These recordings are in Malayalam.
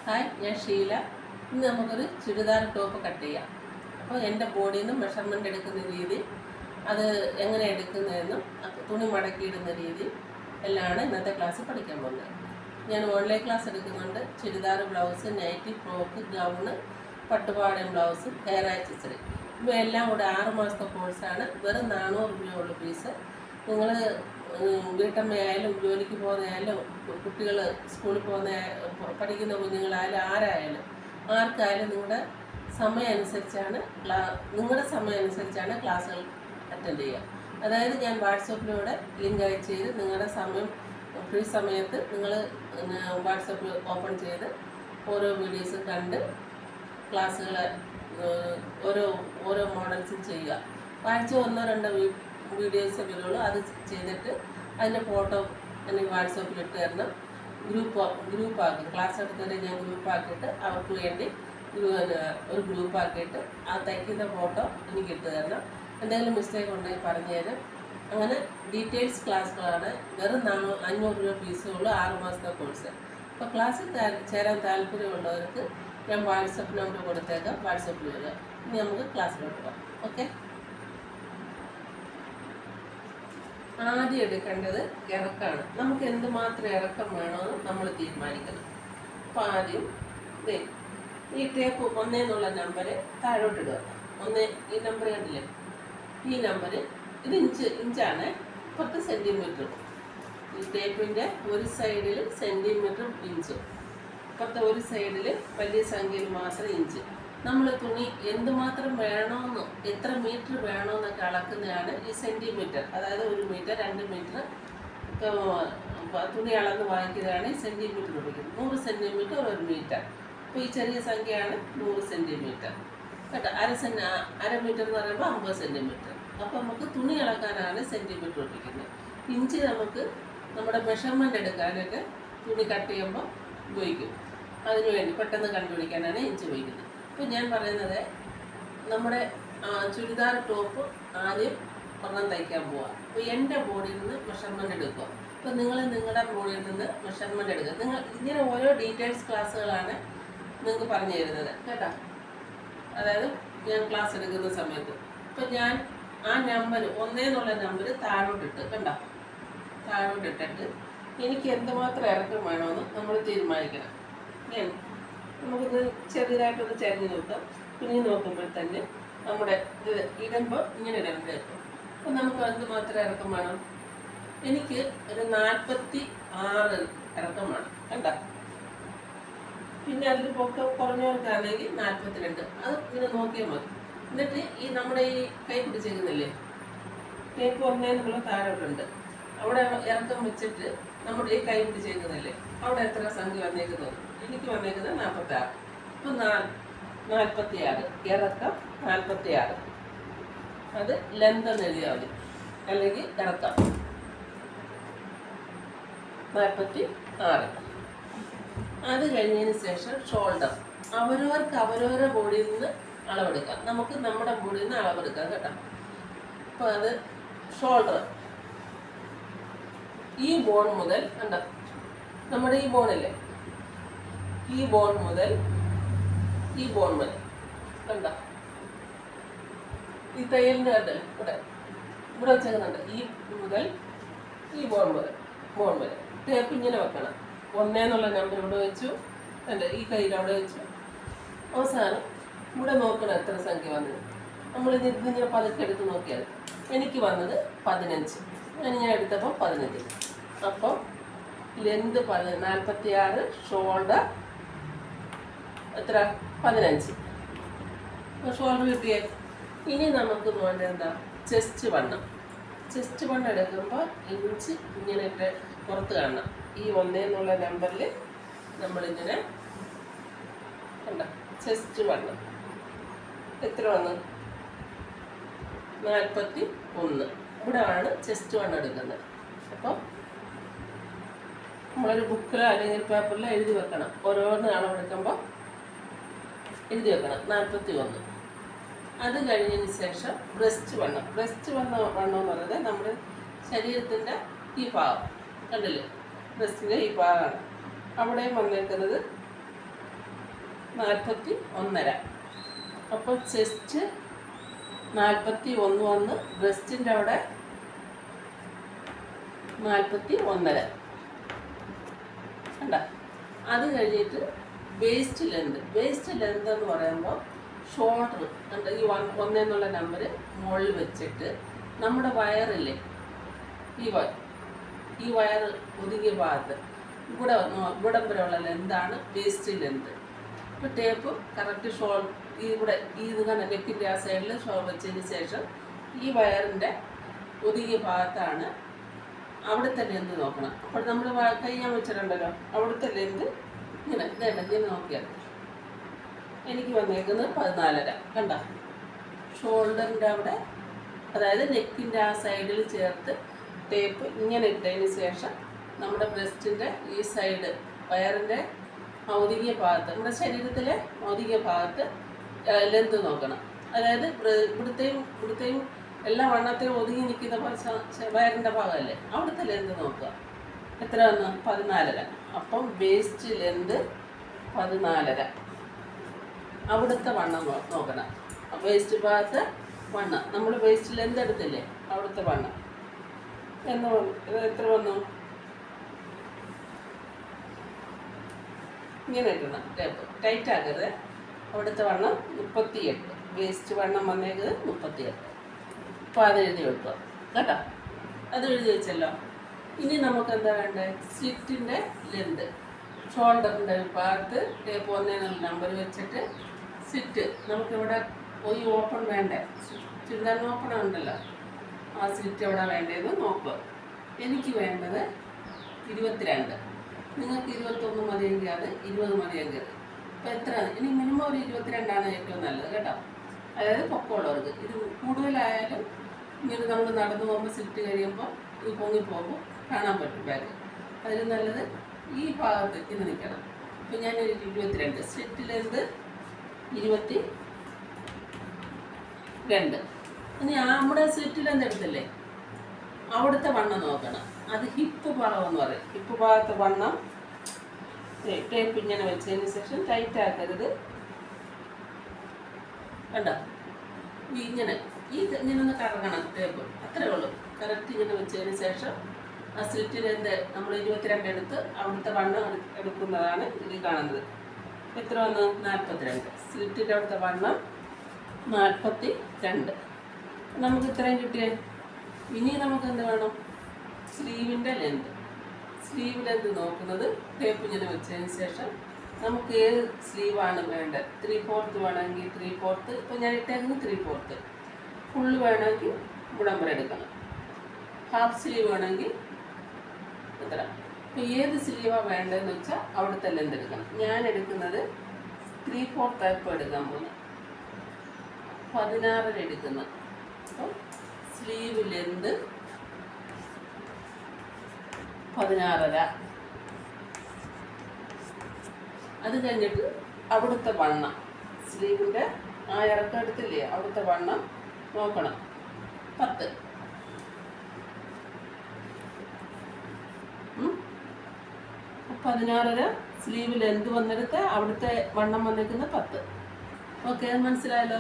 ഹായ്, ഞാൻ ഷീല. ഇന്ന് നമുക്കൊരു ചുരിദാർ ടോപ്പ് കട്ട് ചെയ്യാം. അപ്പോൾ എൻ്റെ ബോഡിയിൽ നിന്ന് മെഷർമെൻ്റ് എടുക്കുന്ന രീതി, അത് എങ്ങനെ എടുക്കുന്നതെന്നും തുണി മടക്കിയിടുന്ന രീതി എല്ലാമാണ് ഇന്നത്തെ ക്ലാസ്സിൽ പഠിക്കാൻ പോകുന്നത്. ഞാൻ ഓൺലൈൻ ക്ലാസ് എടുക്കുന്നുണ്ട്. Churidar, blouse, nightie, frock, gown, പട്ടുപാടയും ബ്ലൗസും, ഹെയർ ആക്സസറി ഇവയെല്ലാം കൂടെ 6 മാസത്തെ കോഴ്സാണ്. വെറും 400 രൂപയുള്ള ഫീസ്. നിങ്ങൾ വീട്ടമ്മയായാലും ജോലിക്ക് പോകുന്നതായാലും കുട്ടികൾ സ്കൂളിൽ പഠിക്കുന്ന കുഞ്ഞുങ്ങളായാലും ആർക്കായാലും നിങ്ങളുടെ സമയം അനുസരിച്ചാണ് ക്ലാസ്സുകൾ അറ്റൻഡ് ചെയ്യുക. അതായത് ഞാൻ വാട്സപ്പിലൂടെ ലിങ്ക് അയച്ച് ചെയ്ത് നിങ്ങളുടെ ഫ്രീ സമയത്ത് നിങ്ങൾ വാട്സപ്പ് ഓപ്പൺ ചെയ്ത് ഓരോ വീഡിയോസും കണ്ട് ക്ലാസ്സുകൾ ഓരോ മോഡൽസും ചെയ്യുക. ആഴ്ച 1-2 വീഡിയോസ് വരുള്ളൂ. അത് ചെയ്തിട്ട് അതിൻ്റെ ഫോട്ടോ എനിക്ക് വാട്സപ്പിൽ ഇട്ട് തരണം. ഗ്രൂപ്പാക്കി ക്ലാസ് എടുത്തവരെ ഞാൻ ഗ്രൂപ്പാക്കിയിട്ട് അവർക്ക് വേണ്ടി ഒരു ഗ്രൂപ്പാക്കിയിട്ട് ആ തയ്ക്കുന്ന ഫോട്ടോ എനിക്ക് ഇട്ട് തരണം. എന്തെങ്കിലും മിസ്റ്റേക്ക് ഉണ്ടെങ്കിൽ പറഞ്ഞു തരാം. അങ്ങനെ ഡീറ്റെയിൽസ് ക്ലാസ്സുകളാണ്. വെറും 500 രൂപ ഫീസുള്ളൂ. 6 മാസത്തെ കോഴ്സ്. അപ്പോൾ ക്ലാസ്സിൽ ചേരാൻ താല്പര്യമുള്ളവർക്ക് ഞാൻ വാട്സപ്പ് നമ്പർ കൊടുത്തേക്കാം. വാട്സപ്പിൽ വരിക. ഇനി നമുക്ക് ക്ലാസ്സിലോട്ട് പോകാം. ഓക്കെ. ആദ്യം എടുക്കേണ്ടത് ഇറക്കമാണ്. നമുക്ക് എന്തുമാത്രം ഇറക്കം വേണമെന്ന് നമ്മൾ തീരുമാനിക്കണം. അപ്പോൾ ആദ്യം ഈ ടേപ്പ് 1 എന്നുള്ള നമ്പർ താഴോട്ടിടുക. ഈ നമ്പർ കണ്ടില്ലേ? ഈ നമ്പർ ഇത് ഇഞ്ചാണ്. 10 സെൻറ്റിമീറ്റർ. ഈ ടേപ്പിൻ്റെ ഒരു സൈഡിൽ സെൻറ്റിമീറ്ററും ഇഞ്ചും. ഒരു സൈഡിൽ വലിയ സംഖ്യയിൽ മാത്രം ഇഞ്ച്. നമ്മൾ തുണി എന്തുമാത്രം വേണമെന്നോ എത്ര മീറ്റർ വേണമെന്നൊക്കെ അളക്കുന്നതാണ് ഈ സെൻറ്റിമീറ്റർ. അതായത് 1 മീറ്റർ 2 മീറ്റർ തുണി അളന്ന് വാങ്ങിക്കുന്നതാണ് ഈ സെൻറ്റിമീറ്റർ ഉപയോഗിക്കുന്നത്. 100 സെൻറ്റിമീറ്റർ 1 മീറ്റർ. അപ്പോൾ ഈ ചെറിയ സംഖ്യയാണ് 100 സെൻറ്റിമീറ്റർ കേട്ടോ. അര മീറ്റർ എന്ന് പറയുമ്പോൾ 50 സെൻറ്റിമീറ്റർ. അപ്പോൾ നമുക്ക് തുണി അളക്കാനാണ് സെൻറ്റിമീറ്റർ ഉപയോഗിക്കുന്നത്. ഇഞ്ച് നമുക്ക് നമ്മുടെ മെഷർമെൻ്റ് എടുക്കാനൊക്കെ തുണി കട്ട് ചെയ്യുമ്പോൾ ഉപയോഗിക്കും. അതിനുവേണ്ടി പെട്ടെന്ന് കണ്ടുപിടിക്കാനാണ് ഇഞ്ച് ഉപയോഗിക്കുന്നത്. ഇപ്പോൾ ഞാൻ പറയുന്നത് നമ്മുടെ ചുരിദാർ ടോപ്പ് ആദ്യം ഒരെണ്ണം തയ്ക്കാൻ പോവുക. അപ്പോൾ എൻ്റെ ബോഡിയിൽ നിന്ന് മെഷർമെൻ്റ് എടുക്കുക. അപ്പോൾ നിങ്ങൾ നിങ്ങളുടെ ബോഡിയിൽ നിന്ന് മെഷർമെൻ്റ് എടുക്കുക. ഇങ്ങനെ ഓരോ ഡീറ്റെയിൽസ് ക്ലാസ്സുകളാണ് നിങ്ങൾക്ക് പറഞ്ഞു തരുന്നത് കേട്ടോ. അതായത് ഞാൻ ക്ലാസ് എടുക്കുന്ന സമയത്ത് ഇപ്പോൾ ഞാൻ ആ നമ്പർ 1 എന്നുള്ള നമ്പർ താഴോട്ടിട്ട് കണ്ടോ. താഴോട്ടിട്ടിട്ട് എനിക്ക് എന്തുമാത്രം ഇറക്കം വേണമെന്ന് നമ്മൾ തീരുമാനിക്കണം. നമുക്കിത് ചെറുതായിട്ടൊന്ന് ചരിഞ്ഞ് നോക്കാം. തുണി നോക്കുമ്പോൾ തന്നെ നമ്മുടെ ഇത് ഇടുമ്പോൾ ഇങ്ങനെ ഇടേണ്ടി വരും. അപ്പോൾ നമുക്ക് എന്തുമാത്രം ഇറക്കം വേണം? എനിക്ക് ഒരു 46 ഇറക്കം വേണം കണ്ട. പിന്നെ അതിൽ പൊക്കം കുറഞ്ഞവർക്കാണെങ്കിൽ 42. അത് ഇങ്ങനെ നോക്കിയാൽ മതി. എന്നിട്ട് ഈ നമ്മുടെ ഈ കൈ പിടിച്ചേക്കുന്നില്ലേ, ടേപ്പ് 1 എന്നുള്ള താഴോട്ടുണ്ട്. അവിടെ ഇറക്കം വെച്ചിട്ട് നമ്മുടെ ഈ കൈ പിടിച്ചേക്കുന്നില്ലേ, അവിടെ എത്ര സംഖ്യ വന്നേക്കുന്നത്? എനിക്ക് വന്നേക്കുന്നത് 46. അപ്പോൾ 46 ഇറക്കം 46. അത് ലെന്ത് എന്ന് എഴുതിയാൽ മതി, അല്ലെങ്കിൽ ഇറക്കം 46. അത് കഴിഞ്ഞതിന് ശേഷം ഷോൾഡർ അവരവരുടെ ബോഡിയിൽ നിന്ന് അളവെടുക്കാം. നമുക്ക് നമ്മുടെ ബോഡിയിൽ നിന്ന് അളവെടുക്കാം കേട്ടോ. അപ്പോൾ അത് ഷോൾഡർ ഈ ബോൺ മുതൽ കണ്ടോ, നമ്മുടെ ഈ ബോണില്ലേ, ഈ ബോൺ മുതൽ ഈ ബോൺ വരെ കണ്ടോ. ഈ തയ്യലിൻ്റെ കണ്ടല്ലേ ഇവിടെ വെച്ചേക്കുന്നുണ്ട്. ഈ മുതൽ ഈ ബോൺ വരെ ടേപ്പ് ഇങ്ങനെ വെക്കണം. 1 എന്നുള്ള നമ്പർ ഇവിടെ വെച്ചു, അല്ലേ ഈ കയ്യിൽ അവിടെ വെച്ചു. അവസാനം ഇവിടെ നോക്കണം എത്ര സംഖ്യ വന്നത്. ഇതിങ്ങനെ പതുക്കെ എടുത്ത് നോക്കിയാൽ എനിക്ക് വന്നത് 15. ഞാൻ എടുത്തപ്പോൾ 15. അപ്പോൾ ലെന്ത് 46, ഷോൾഡർ എത്ര 15. ഷോൾഡർ കിട്ടിയേ. ഇനി നമുക്ക് വേണ്ടത് എന്താ? ചെസ്റ്റ് വണ്ണം എടുക്കുമ്പോൾ ഇഞ്ച് ഇങ്ങനെ ഇട്ട് പുറത്ത് കാണണം. ഈ 1 എന്നുള്ള നമ്പറിൽ നമ്മളിങ്ങനെ കണ്ട ചെസ്റ്റ് വണ്ണം എത്ര വന്നു? 41. ഇവിടെ ആണ് ചെസ്റ്റ് വണ്ണം എടുക്കുന്നത്. അപ്പോൾ നമ്മളൊരു ബുക്കിലോ അല്ലെങ്കിൽ പേപ്പറിലോ എഴുതി വെക്കണം. ഓരോന്ന് അളവെടുക്കുമ്പോൾ എഴുതി വെക്കണം 41. അത് കഴിഞ്ഞതിന് ശേഷം ബ്രസ്റ്റ് വണ്ണം എന്ന് പറയുന്നത് നമ്മുടെ ശരീരത്തിൻ്റെ ഈ ഭാഗം കണ്ടില്ലേ, ബ്രസ്റ്റിൻ്റെ ഈ ഭാഗമാണ്. അവിടെയും വന്നേക്കുന്നത് 41.5. അപ്പോൾ ചെസ്റ്റ് 41 വന്ന് ബ്രസ്റ്റിൻ്റെ അവിടെ 41.5 കണ്ട. അത് കഴിഞ്ഞിട്ട് വേസ്റ്റ് ലെന്ത് എന്ന് പറയുമ്പോൾ ഷോൾഡർ കണ്ട ഈ 1 എന്നുള്ള നമ്പർ മുകളിൽ വെച്ചിട്ട് നമ്മുടെ വയറില്ലേ, ഈ വയർ ഒതുങ്ങിയ ഭാഗത്ത് ഇവിടം വരെയുള്ള ലെന്താണ് വേസ്റ്റ് ലെന്ത്. ഇപ്പോൾ ടേപ്പ് കറക്റ്റ് ഇവിടെ ഇത് തന്നെ നെക്കിൻ്റെ ആ സൈഡിൽ വെച്ചതിന് ശേഷം ഈ വയറിൻ്റെ ഒതുങ്ങിയ ഭാഗത്താണ് അവിടുത്തെ ലെന്ത് നോക്കണം. അപ്പോൾ നമ്മൾ കയ്യാൻ വെച്ചിട്ടുണ്ടല്ലോ അവിടുത്തെ ലെന്ത് ഇങ്ങനെ നോക്കിയാൽ എനിക്ക് വന്നേക്കുന്നത് 14.5 കണ്ട. ഷോൾഡറിൻ്റെ അവിടെ, അതായത് നെക്കിൻ്റെ ആ സൈഡിൽ ചേർത്ത് ടേപ്പ് ഇങ്ങനെ ഇട്ടതിന് ശേഷം നമ്മുടെ ബ്രസ്റ്റിൻ്റെ ഈ സൈഡ് വയറിൻ്റെ ഒതുങ്ങിയ ഭാഗത്ത്, നമ്മുടെ ശരീരത്തിലെ ഒതുങ്ങിയ ഭാഗത്ത് ലെന്ത് നോക്കണം. അതായത് ഇവിടുത്തെയും എല്ലാ വണ്ണത്തെയും ഒതുങ്ങി നിൽക്കുന്ന വയറിൻ്റെ ഭാഗമല്ലേ, അവിടുത്തെ ലെന്ത് നോക്കുക. എത്ര വന്നു? 14.5. അപ്പം വേസ്റ്റ് ലെന്ത് 14.5. അവിടുത്തെ വണ്ണം നോക്കണം. വേസ്റ്റ് ഭാഗത്ത് വണ്ണം, നമ്മൾ വേസ്റ്റ് ലെന്ത് എടുത്തില്ലേ അവിടുത്തെ വണ്ണം എത്ര വന്നു? ഇങ്ങനെ ഇടണം, ടേപ്പ് ടൈറ്റ് ആക്കരുത്. അവിടുത്തെ വണ്ണം 38, വേസ്റ്റ് വണ്ണം വന്നേക്കത് 38. അപ്പോൾ അത് എഴുതി വെക്കുക കേട്ടോ. അത് എഴുതി വെച്ചല്ലോ. ഇനി നമുക്ക് എന്താ വേണ്ടത്? സ്ലിറ്റിൻ്റെ ലെന്ത്, ഷോൾഡറിൻ്റെ ഭാഗത്ത് ടേപ്പ് 1 നമ്പർ വെച്ചിട്ട് സ്ലിറ്റ് നമുക്കിവിടെ പോയി ഓപ്പൺ വേണ്ടേ, ചുരിദാറിന് ഓപ്പൺ ഉണ്ടല്ലോ, ആ സ്ലിറ്റ് എവിടെ വേണ്ടതെന്ന് നോക്കുക. എനിക്ക് വേണ്ടത് 22. നിങ്ങൾക്ക് 21 മതിയെങ്കിൽ അത്, 20 മതിയെങ്കിൽ അത്. അപ്പോൾ എത്ര? ഇനി മിനിമം ഒരു 22 ഏറ്റവും നല്ലത് കേട്ടോ. അതായത് പൊക്കമുള്ളവർക്ക്. ഇത് കൂടുതലായാലും ഇങ്ങനെ നമ്മൾ നടന്നു പോകുമ്പോൾ സ്ലിറ്റ് കഴിയുമ്പോൾ ഇത് പൊങ്ങിപ്പോകുമ്പോൾ കാണാൻ പറ്റും ബാഗ്. അതിൽ നല്ലത് ഈ ഭാഗത്ത് ഇത് നിൽക്കണം. അപ്പോൾ ഞാനൊരു 22, സ്ലിറ്റിലെന്ത് 22. ഇനി നമ്മുടെ സ്ലിറ്റിലെന്ത് എടുത്തില്ലേ അവിടുത്തെ വണ്ണം നോക്കണം. അത് ഹിപ്പ് ഭാഗം എന്ന് പറയും. ഹിപ്പ് ഭാഗത്തെ വണ്ണം ടേപ്പ് ഇങ്ങനെ വെച്ചതിന് ശേഷം ടൈറ്റ് ആക്കരുത് കണ്ടോ. ഇങ്ങനെ ഒന്ന് കറങ്ങണം ടേപ്പ്, അത്രേ ഉള്ളൂ. കറക്റ്റ് ഇങ്ങനെ വെച്ചതിന് ശേഷം ആ സ്ലിറ്റിലെന്ത് നമ്മൾ 22 എടുത്ത് അവിടുത്തെ വണ്ണം എടുക്കുന്നതാണ് ഇത് കാണുന്നത്. എത്ര വന്ന്? 42. സ്ലിറ്റിൻ്റെ അവിടുത്തെ വണ്ണം 42. നമുക്ക് ഇത്രയും കിട്ടിയേ. ഇനി നമുക്ക് എന്ത് വേണം? സ്ലീവിൻ്റെ ലെന്ത്. സ്ലീവ് ലെന്ത് നോക്കുന്നത് ടേപ്പ് ഇങ്ങനെ വെച്ചതിന് ശേഷം നമുക്ക് ഏത് സ്ലീവാണ് വേണ്ടത്. 3/4 വേണമെങ്കിൽ 3/4. ഇപ്പോൾ ഞാൻ ഇട്ടേക്കുന്നത് 3/4. ഫുള്ള് വേണമെങ്കിൽ ഇവിടം വരെ എടുക്കണം. ഹാഫ് സ്ലീവ് വേണമെങ്കിൽ എത്ര. ഇപ്പോൾ ഏത് സ്ലീവാണ് വേണ്ടതെന്ന് വെച്ചാൽ അവിടുത്തെ ലെന്ത് എടുക്കണം. ഞാൻ എടുക്കുന്നത് 3/4 ടൈപ്പ് എടുക്കാൻ പോകുന്നത്, 16 എടുക്കുന്നത്. അപ്പോൾ സ്ലീവ് ലെന്ത് 16.5. അത് കഴിഞ്ഞിട്ട് അവിടുത്തെ വണ്ണം, സ്ലീവിൻ്റെ ആ ഇറക്കം എടുത്തില്ലേ അവിടുത്തെ വണ്ണം നോക്കണം. 10. 16.5 സ്ലീവ് ലെന്ത് വന്നെടുത്ത് അവിടുത്തെ വണ്ണം വന്നിരിക്കുന്നത് 10. ഓക്കെ, അത് മനസ്സിലായല്ലോ.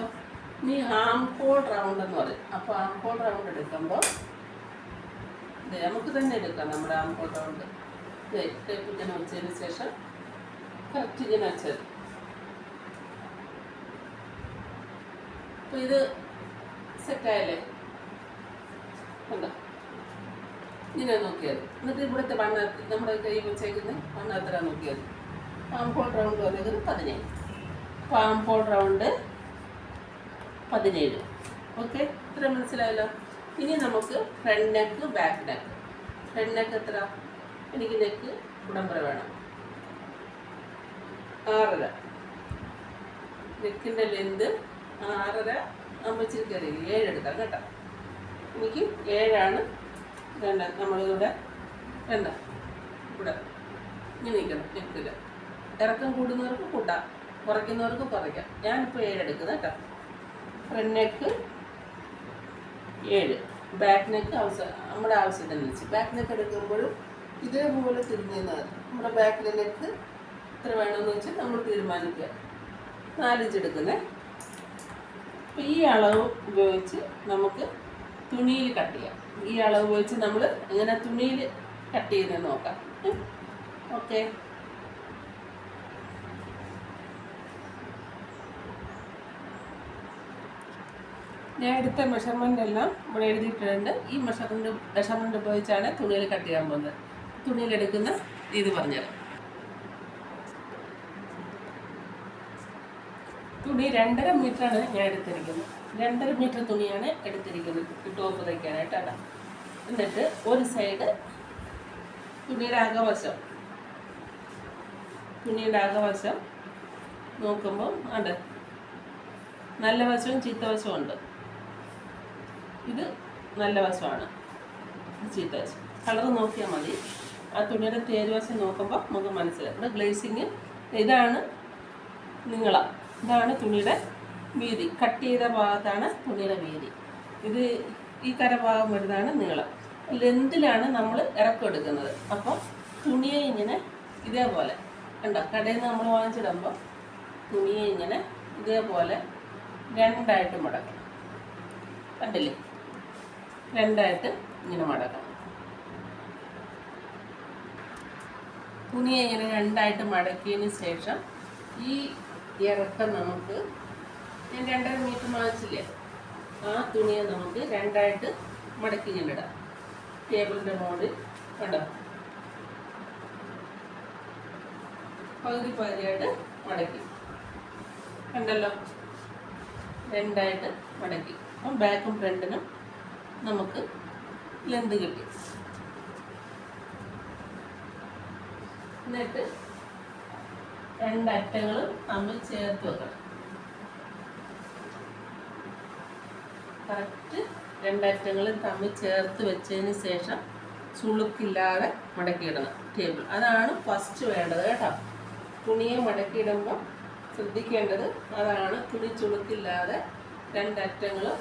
ഇനി ആം ഹോൾ റൗണ്ട് എന്ന് പറയും. അപ്പോൾ ആം ഹോൾ റൗണ്ട് എടുക്കുമ്പോൾ നമുക്ക് തന്നെ എടുക്കാം. നമ്മുടെ ആം ഹോൾ റൗണ്ട് ടേപ്പ് ഇങ്ങനെ വെച്ചതിന് ശേഷം കറക്റ്റ് ഇങ്ങനെ വെച്ചത്. അപ്പോൾ ഇത് സെറ്റായല്ലേ കണ്ടോ. ഇങ്ങനെ നോക്കിയത്. എന്നിട്ട് ഇവിടുത്തെ വണ്ണ നമ്മുടെ കൈ വെച്ചേക്കുന്ന വണ്ണ എത്ര നോക്കിയത്. ആം ഹോൾ റൗണ്ട് വന്നേക്കുന്നത് 17. അപ്പോൾ ആം ഹോൾ റൗണ്ട് 17. ഓക്കെ, ഇത്ര മനസ്സിലായല്ലോ. ഇനി നമുക്ക് front neck, back neck. Front neck എത്ര? എനിക്ക് നെക്ക് ഇവിടം വരെ വേണം 6.5. നെക്കിൻ്റെ ലെന്ത് 6.5. അമ്മച്ചിരി കയറി 7 എടുക്കാം കേട്ടോ. എനിക്ക് 7 നമ്മളിവിടെ വേണ്ട. ഇവിടെ ഇങ്ങനെ നിൽക്കണം. നെക്കിൽ ഇറക്കം കൂടുന്നവർക്ക് കൂട്ടാം, കുറയ്ക്കുന്നവർക്ക് കുറയ്ക്കാം. ഞാനിപ്പോൾ 7 എടുക്കുന്നത് കേട്ടോ. ഫ്രണ്ട് നെക്ക് 7, ബാക്ക് നെക്ക് നമ്മുടെ ആവശ്യത്തിനനുസരിച്ച്. ബാക്ക് നെക്ക് എടുക്കുമ്പോഴും ഇതേപോലെ തിരിഞ്ഞാൽ നമ്മുടെ ബാക്കിലെ നെക്ക് എത്ര വേണമെന്ന് വെച്ചാൽ നമ്മൾ തീരുമാനിക്കുക. 4 ഇഞ്ച് എടുക്കുന്നത്. അപ്പോൾ ഈ അളവ് ഉപയോഗിച്ച് നമുക്ക് തുണിയിൽ കട്ട് ചെയ്യാം. ഈ അളവ് ഉപയോഗിച്ച് നമ്മൾ എങ്ങനെ തുണിയിൽ കട്ട് ചെയ്തെന്ന് നോക്കാം. ഓക്കെ, ഞാൻ എടുത്ത മെഷർമെൻ്റ് എല്ലാം ഇവിടെ എഴുതിയിട്ടുണ്ട്. ഈ മെഷർമെൻ്റ് ഉപയോഗിച്ചാണ് തുണിയിൽ കട്ട് ചെയ്യാൻ പോകുന്നത്. തുണിയിലെടുക്കുന്ന രീതി പറഞ്ഞുതരാം. തുണി 2.5 മീറ്ററാണ് ഞാൻ എടുത്തിരിക്കുന്നത്. 2.5 മീറ്റർ തുണിയാണ് എടുത്തിരിക്കുന്നത് ടോപ്പ് തയ്ക്കാനായിട്ടാണ്. എന്നിട്ട് ഒരു സൈഡ് തുണിയുടെ അകവശം നോക്കുമ്പോൾ ഉണ്ട്, നല്ല വശവും ചീത്ത വശവും ഉണ്ട്. ഇത് നല്ല വശമാണ്, ചീത്ത വശം. കളർ നോക്കിയാൽ മതി. ആ തുണിയുടെ തേരുവശം നോക്കുമ്പോൾ നമുക്ക് മനസ്സിലാവും. ഇവിടെ ഗ്ലേസിങ് ഇതാണ് നീളം, ഇതാണ് തുണിയുടെ വീതി. കട്ട് ചെയ്ത ഭാഗത്താണ് തുണിയുടെ വീതി. ഇത് ഈ കരഭാഗം വരുന്നതാണ് നീളം. ലെന്തിലാണ് നമ്മൾ ഇറക്കം എടുക്കുന്നത്. അപ്പോൾ തുണിയെ ഇങ്ങനെ ഇതേപോലെ കണ്ടോ, കടയിൽ നിന്ന് നമ്മൾ വാങ്ങിച്ചിടുമ്പോൾ തുണിയെ ഇങ്ങനെ ഇതേപോലെ 2ആയിട്ട് മടക്കണം. കണ്ടില്ലേ, 2ആയിട്ട് ഇങ്ങനെ മടക്കണം. തുണിയെ ഇങ്ങനെ 2ആയിട്ട് മടക്കിയതിന് ശേഷം ഈ ഇറക്കം നമുക്ക് 2.5 മീറ്റർ വാങ്ങിച്ചില്ലേ, ആ തുണിയെ നമുക്ക് 2ആയിട്ട് മടക്കി ഇങ്ങനെ ഇടാം. ടേബിളിൻ്റെ മുകളിൽ കണ്ടോ, പകുതിയായിട്ട് മടക്കി കണ്ടല്ലോ, 2ആയിട്ട് മടക്കി. അപ്പം ബാക്കും ഫ്രണ്ടിനും നമുക്ക് ലെന്ത് കിട്ടി. എന്നിട്ട് 2 അറ്റങ്ങളും തമ്മിൽ ചേർത്ത് വെക്കണം. കറക്റ്റ് 2 അറ്റങ്ങളും തമ്മിൽ ചേർത്ത് വെച്ചതിന് ശേഷം ചുളുക്കില്ലാതെ മടക്കിയിടണം ടേബിൾ. അതാണ് ഫസ്റ്റ് വേണ്ടത് കേട്ടോ. തുണിയെ മടക്കിയിടുമ്പോൾ ശ്രദ്ധിക്കേണ്ടത് അതാണ്. തുണി ചുളുക്കില്ലാതെ 2 അറ്റങ്ങളും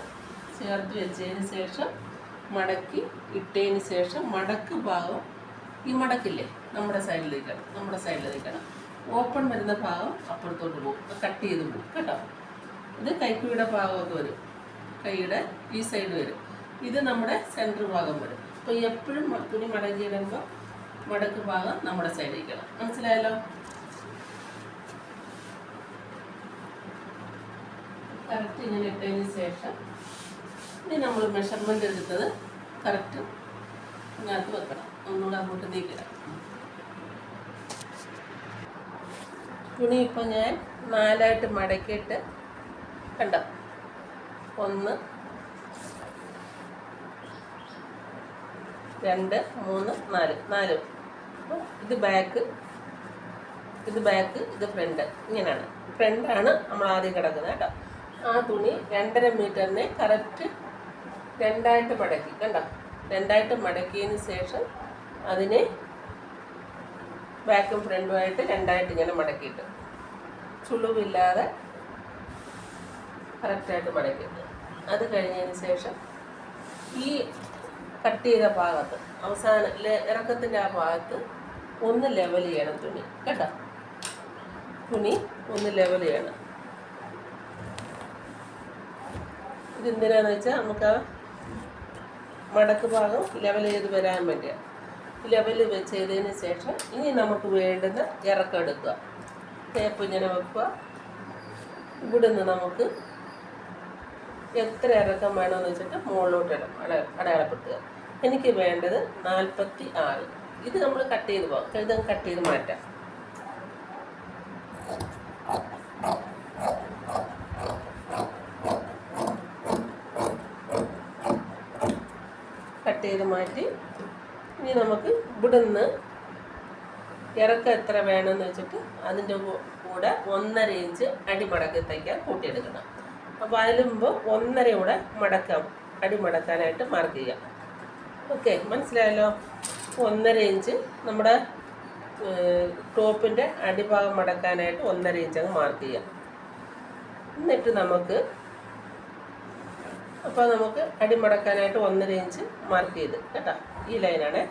ചേർത്ത് വെച്ചതിന് ശേഷം മടക്കി ഇട്ടതിന് ശേഷം മടക്ക് ഭാഗം, ഈ മടക്കില്ലേ നമ്മുടെ സൈഡിലേക്കാണ്. ഓപ്പൺ വരുന്ന ഭാഗം അപ്പുറത്തോട്ട് പോകും, കട്ട് ചെയ്ത് പോകും കേട്ടോ. ഇത് കൈക്കുഴിയുടെ ഭാഗമൊക്കെ വരും, കൈയുടെ ഈ സൈഡ് വരും. ഇത് നമ്മുടെ സെൻറ്റർ ഭാഗം വരും. അപ്പോൾ എപ്പോഴും തുണി മടക്കിയിടുമ്പോൾ മടക്ക് ഭാഗം നമ്മുടെ സൈഡിലേക്കാണ്. മനസ്സിലായല്ലോ? കറക്റ്റ് ഇങ്ങനെ ഇട്ടതിന് ശേഷം ഇനി നമ്മൾ മെഷർമെൻ്റ് എടുത്തത് കറക്റ്റ് ഇതിനകത്ത് വെക്കണം. ഒന്നുകൂടെ അങ്ങോട്ട് നീക്കിടാം. തുണി ഇപ്പോൾ ഞാൻ 4ആയിട്ട് മടക്കിയിട്ട് കണ്ടോ, 1 2 3 4. അപ്പോൾ ഇത് ബാക്ക്, ഇത് ഫ്രണ്ട്. ഇങ്ങനെയാണ്. ഫ്രണ്ടാണ് നമ്മൾ ആദ്യം കിടക്കുന്നത് കേട്ടോ. ആ തുണി 2.5 മീറ്ററിനെ കറക്റ്റ് 2ആയിട്ട് മടക്കി കണ്ടോ. 2ആയിട്ട് മടക്കിയതിന് ശേഷം അതിനെ ബാക്കും ഫ്രണ്ടുമായിട്ട് 2ആയിട്ട് ഇങ്ങനെ മടക്കിയിട്ട് ചുളിവില്ലാതെ കറക്റ്റായിട്ട് മടക്കിയിട്ട് അത് കഴിഞ്ഞതിന് ശേഷം ഈ കട്ട് ചെയ്ത ഭാഗത്ത് അവസാന ഇറക്കത്തിൻ്റെ ആ ഭാഗത്ത് ഒന്ന് ലെവൽ ചെയ്യണം തുണി കേട്ടോ. തുണി ഒന്ന് ലെവൽ ചെയ്യണം. ഇതെന്തിനാന്ന് വെച്ചാൽ നമുക്ക് ആ മടക്ക് ഭാഗം ലെവൽ ചെയ്ത് വരാൻ വേണ്ടിയ. ലെവൽ ചെയ്തതിന് ശേഷം ഇനി നമുക്ക് വേണ്ടുന്ന ഇറക്കം എടുക്കുക. ടേപ്പ് ഇങ്ങനെ വെക്കുക. ഇവിടുന്ന് നമുക്ക് എത്ര ഇറക്കം വേണമെന്ന് വെച്ചിട്ട് മുകളിലോട്ട് അടയാളപ്പെടുത്തുക. എനിക്ക് വേണ്ടത് 46. ഇത് നമ്മൾ കട്ട് ചെയ്ത് പോകാം. ഇത് കട്ട് ചെയ്ത് മാറ്റാം. കട്ട് ചെയ്ത് മാറ്റി ഇനി നമുക്ക് ഇവിടുന്ന് ഇറക്കം എത്ര വേണമെന്ന് വെച്ചിട്ട് അതിൻ്റെ കൂടെ 1.5 ഇഞ്ച് അടിമടക്കി തയ്ക്കാൻ കൂട്ടിയെടുക്കണം. അപ്പോൾ അതിന് മുമ്പ് 1.5 കൂടെ അടിമടക്കാനായിട്ട് മാർക്ക് ചെയ്യാം. ഓക്കെ, മനസ്സിലായല്ലോ? 1.5 ഇഞ്ച് നമ്മുടെ ടോപ്പിൻ്റെ അടിഭാഗം മടക്കാനായിട്ട് 1.5 ഇഞ്ച് അങ്ങ് മാർക്ക് ചെയ്യാം. എന്നിട്ട് നമുക്ക് അടിമടക്കാനായിട്ട് 1.5 ഇഞ്ച് മാർക്ക് ചെയ്ത് കേട്ടോ. ഈ ലൈനാണ്.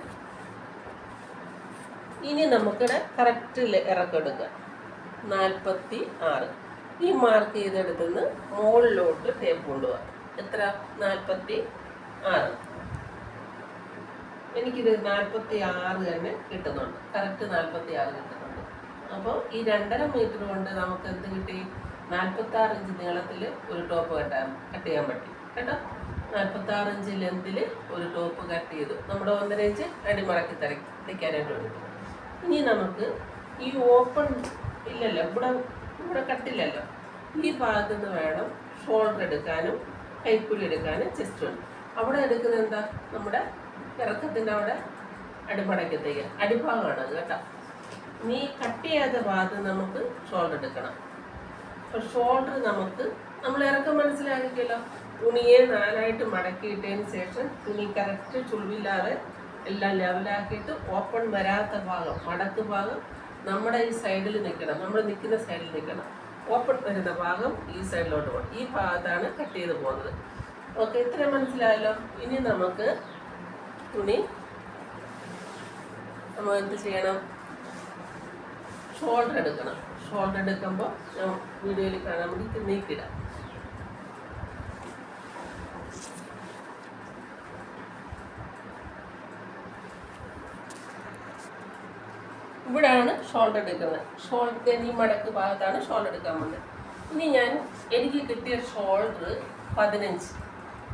ഇനി നമുക്കിവിടെ കറക്റ്റ് ഇറക്കം എടുക്കുക. 46. ഈ മാർക്ക് ചെയ്തെടുത്തുനിന്ന് മുകളിലോട്ട് ടേപ്പ് കൊണ്ടുപോകാം. എത്ര? 46. എനിക്കിത് 46 തന്നെ കിട്ടുന്നുണ്ട്. കറക്റ്റ് 46 കിട്ടുന്നുണ്ട്. അപ്പോൾ ഈ 2.5 മീറ്റർ കൊണ്ട് നമുക്ക് എന്ത് കിട്ടി? 46 ഇഞ്ച് നീളത്തിൽ ഒരു ടോപ്പ് കട്ട് ചെയ്യാൻ പറ്റി കേട്ടോ. 46 ഇഞ്ച് ലെന്തിൽ ഒരു ടോപ്പ് കട്ട് ചെയ്തു. നമ്മുടെ 1.5 ഇഞ്ച് അടിമടക്കി തയ്ക്കാനായിട്ട് എടുത്തു. ഇനി നമുക്ക് ഈ ഓപ്പൺ ഇല്ലല്ലോ, ഇവിടെ കട്ടില്ലല്ലോ, ഈ ഭാഗത്ത് നിന്ന് വേണം ഷോൾഡർ എടുക്കാനും കൈക്കുഴി എടുക്കാനും ചെസ്റ്റ് ഉണ്ട്. അവിടെ എടുക്കുന്നത് എന്താ? നമ്മുടെ ഇറക്കത്തിൻ്റെ അവിടെ അടിമടക്കി തയ്ക്കുക, അടിഭാഗമാണ് അത് കേട്ടോ. ഇനി കട്ട് ചെയ്യാത്ത ഭാഗത്ത് നമുക്ക് ഷോൾഡർ എടുക്കണം. അപ്പോൾ ഷോൾഡർ നമ്മൾ ഇറക്കം മനസ്സിലാക്കിയല്ലോ. തുണിയെ 4ആയിട്ട് മടക്കിയിട്ടതിന് ശേഷം തുണി കറക്റ്റ് ചുളിവില്ലാതെ എല്ലാം ലെവലാക്കിയിട്ട് ഓപ്പൺ വരാത്ത ഭാഗം, മടക്ക് ഭാഗം നമ്മുടെ ഈ സൈഡിൽ നിൽക്കണം, നമ്മൾ നിൽക്കുന്ന സൈഡിൽ നിൽക്കണം. ഓപ്പൺ വരുന്ന ഭാഗം ഈ സൈഡിലോട്ട് പോകണം. ഈ ഭാഗത്താണ് കട്ട് ചെയ്ത് പോകുന്നത്. ഓക്കെ, ഇത്രയും മനസ്സിലായല്ലോ. ഇനി നമുക്ക് തുണി നമ്മൾ എന്ത് ചെയ്യണം? ഷോൾഡർ എടുക്കണം. ഷോൾഡർ എടുക്കുമ്പോൾ ഞാൻ വീഡിയോയിൽ കാണാൻ വേണ്ടി നീക്കിടാം. ഇവിടെയാണ് ഷോൾഡർ എടുക്കുന്നത്. ഷോൾഡർ ഈ മടക്ക് ഭാഗത്താണ് ഷോൾഡർ എടുക്കാൻ പോകുന്നത്. ഇനി എനിക്ക് കിട്ടിയ ഷോൾഡർ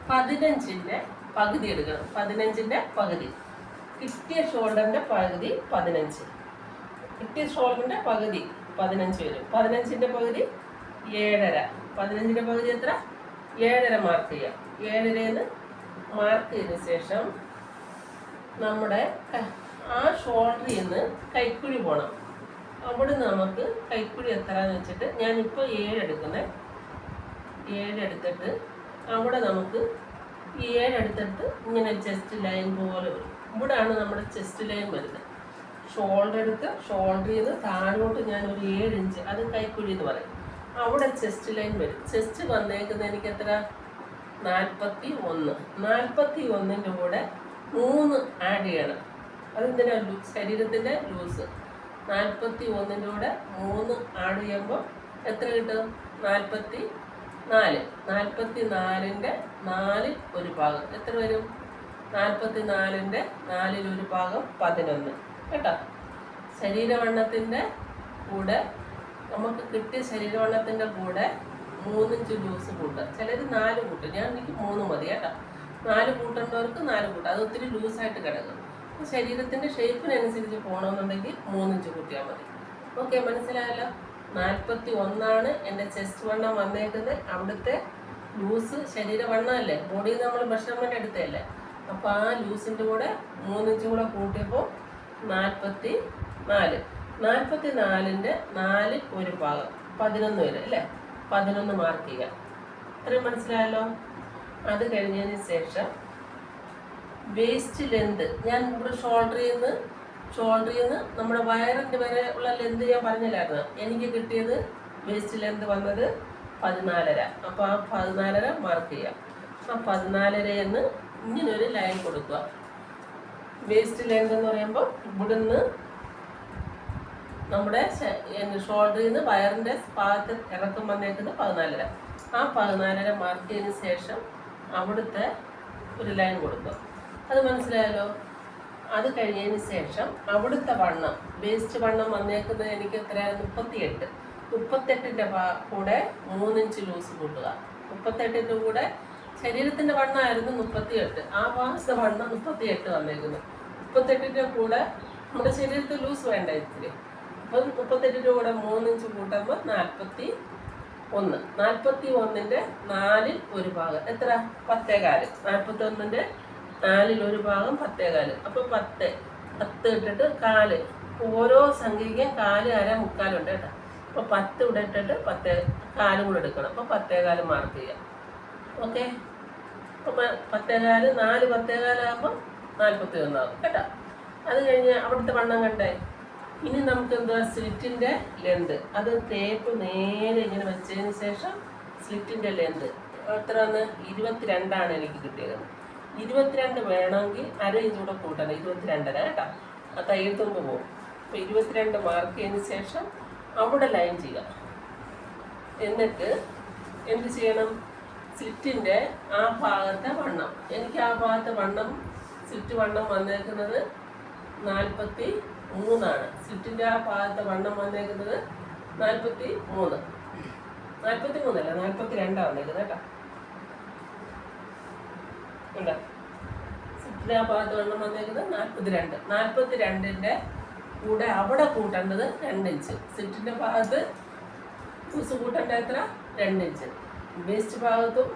15ൻ്റെ പകുതി എടുക്കണം. 15ൻ്റെ പകുതി കിട്ടിയ ഷോൾഡറിൻ്റെ പകുതി 15. കിട്ടിയ ഷോൾഡറിൻ്റെ പകുതി 15 വരും. 15ൻ്റെ പകുതി 7.5. 15ൻ്റെ പകുതി എത്ര? 7.5 മാർക്ക് ചെയ്യാം. 7.5 മാർക്ക് ചെയ്തതിന് ശേഷം നമ്മുടെ ആ ഷോൾഡറിൽ നിന്ന് കൈക്കുഴി പോകണം. അവിടെ നമുക്ക് കൈക്കുഴി എത്രയെന്ന് വെച്ചിട്ട് ഞാനിപ്പോൾ 7 എടുക്കുന്നത്. 7 എടുത്തിട്ട് അവിടെ നമുക്ക് ഈ 7 എടുത്തിട്ട് ഇങ്ങനെ ചെസ്റ്റ് ലൈൻ പോലെ വരും. ഇവിടെയാണ് നമ്മുടെ ചെസ്റ്റ് ലൈൻ വരുന്നത്. ഷോൾഡർ എടുത്ത് ഷോൾഡറിൽ നിന്ന് താഴോട്ട് ഞാൻ ഒരു 7 ഇഞ്ച്, അത് കൈക്കുഴി എന്ന് പറയും, അവിടെ ചെസ്റ്റ് ലൈൻ വരും. ചെസ്റ്റ് വന്നേക്കുന്നത് എനിക്ക് എത്ര? 41. 41ൻ്റെ കൂടെ 3 ആഡ് ചെയ്യണം. അതെന്തിനാ? ശരീരത്തിൻ്റെ ലൂസ്. 41ൻ്റെ കൂടെ 3 ആഡ് ചെയ്യുമ്പോൾ എത്ര കിട്ടും? 44. 44ൻ്റെ 4 ഒരു ഭാഗം എത്ര വരും? 44ൻ്റെ 4 ഒരു ഭാഗം 11 കേട്ടോ. ശരീരവണ്ണത്തിൻ്റെ കൂടെ നമുക്ക് കിട്ടിയ ശരീരവണ്ണത്തിൻ്റെ കൂടെ 3 ഇഞ്ച് ലൂസ് കൂട്ടുക. ചിലർ 4 കൂട്ടും. എനിക്ക് 3 മതി കേട്ടോ. 4 കൂട്ടേണ്ടവർക്ക് 4 കൂട്ടും. അത് ഒത്തിരി ലൂസായിട്ട് കിടക്കും. ശരീരത്തിൻ്റെ ഷേപ്പിനനുസരിച്ച് പോകണമെന്നുണ്ടെങ്കിൽ 3 ഇഞ്ച് കൂട്ടിയാൽ മതി. ഓക്കെ, മനസ്സിലായല്ലോ. 41 എൻ്റെ ചെസ്റ്റ് വണ്ണം വന്നേക്കുന്നത്. അവിടുത്തെ ലൂസ് ശരീരവണ്ണമല്ലേ, ബോഡിയിൽ നമ്മൾ മെഷർമെൻ്റ് എടുത്തതല്ലേ. അപ്പോൾ ആ ലൂസിൻ്റെ കൂടെ 3 ഇഞ്ച് കൂടെ കൂട്ടിയപ്പോൾ 44. 44ൻ്റെ 4 ഒരു ഭാഗം 11 വരും അല്ലേ. 11 മാർക്ക് ചെയ്യുക. ഇത്രയും മനസ്സിലായല്ലോ. അത് കഴിഞ്ഞതിന് ശേഷം വേസ്റ്റ് ലെന്ത് ഞാൻ ഇവിടെ ഷോൾഡറിൽ നിന്ന് നമ്മുടെ വയറിൻ്റെ വരെ ഉള്ള ലെന്ത് ഞാൻ പറഞ്ഞില്ലായിരുന്നു. എനിക്ക് കിട്ടിയത് വേസ്റ്റ് ലെന്ത് വന്നത് 14.5. അപ്പോൾ ആ 14.5 മാർക്ക് ചെയ്യാം. ആ 14.5 ഇങ്ങനൊരു ലൈൻ കൊടുക്കുക. വേസ്റ്റ് ലെന്ത് എന്ന് പറയുമ്പോൾ ഇവിടുന്ന് നമ്മുടെ ഷോൾഡറിൽ നിന്ന് വയറിൻ്റെ ഭാഗത്ത് ഇറക്കം വന്നേക്കുന്നത് 14.5. ആ 14.5 മാർക്ക് ചെയ്തതിന് ശേഷം അവിടുത്തെ ഒരു ലൈൻ കൊടുക്കുക. അത് മനസ്സിലായല്ലോ. അത് കഴിഞ്ഞതിന് ശേഷം അവിടുത്തെ വണ്ണം, വേസ്റ്റ് വണ്ണം വന്നേക്കുന്നത് എനിക്ക് എത്രയായിരുന്നു? 38. 38ൻ്റെ കൂടെ 3 ഇഞ്ച് ലൂസ് കൂട്ടുക. 38ൻ്റെ കൂടെ ശരീരത്തിൻ്റെ വണ്ണമായിരുന്നു 38. ആ ഭാഗത്തെ വണ്ണം 38 വന്നേക്കുന്നു. 38ൻ്റെ കൂടെ നമ്മുടെ ശരീരത്തിൽ ലൂസ് വേണ്ട ഇത്തിരി. അപ്പം 38ൻ്റെ കൂടെ 3 ഇഞ്ച് കൂട്ടുമ്പോൾ 41. 41ൻ്റെ 4 ഒരു ഭാഗം എത്ര? 10.25. 41ൻ്റെ 4 ഒരു ഭാഗം 10.25. അപ്പോൾ 10 ഇട്ടിട്ട് 4. ഓരോ സംഖ്യയ്ക്കും 4, അര, മുക്കാലുണ്ട് കേട്ടോ. അപ്പോൾ 10 ഇവിടെ ഇട്ടിട്ട് 10.25 കൂടെ എടുക്കണം. അപ്പോൾ 10.25 മാർക്ക് ചെയ്യാം. ഓക്കെ, അപ്പോൾ 10.25 4 10.25 ആകുമ്പോൾ 41 ആകും കേട്ടോ. അത് കഴിഞ്ഞ് അവിടുത്തെ വണ്ണം കണ്ടേ. ഇനി നമുക്ക് എന്താ? സ്ലിറ്റിൻ്റെ ലെന്ത്. അത് ടേപ്പ് നേരെ ഇങ്ങനെ വെച്ചതിന് ശേഷം സ്ലിറ്റിൻ്റെ ലെന്ത് എത്ര വന്ന്? 22 എനിക്ക് കിട്ടിയത്. 22 വേണമെങ്കിൽ അര ഇഞ്ച് കൂടെ കൂട്ടണം. 22.5 കേട്ടോ. ആ തയ്യൽ തുമ്പ് പോകും. അപ്പോൾ 22 മാർക്ക് ചെയ്തതിന് ശേഷം അവിടെ ലൈൻ ചെയ്യുക. എന്നിട്ട് എന്ത് ചെയ്യണം? സ്ലിറ്റിൻ്റെ ആ ഭാഗത്തെ വണ്ണം, എനിക്ക് ആ ഭാഗത്തെ വണ്ണം, സ്ലിറ്റ് വണ്ണം വന്നേക്കുന്നത് 43 സ്ലിറ്റിൻ്റെ ആ ഭാഗത്തെ വണ്ണം വന്നേക്കുന്നത് 43. 43 അല്ല, 42 വന്നേക്കുന്നത് കേട്ടോ. ഉണ്ടോ? സ്ലിറ്റിൻ്റെ ആ ഭാഗത്ത് വണ്ണം വന്നേക്കുന്നത് 42. 42ൻ്റെ കൂടെ അവിടെ കൂട്ടേണ്ടത് 2 ഇഞ്ച്. സ്ലിറ്റിൻ്റെ ഭാഗത്ത് ലൂസ് കൂട്ടേണ്ട എത്ര? 2 ഇഞ്ച്. വേസ്റ്റ് ഭാഗത്തും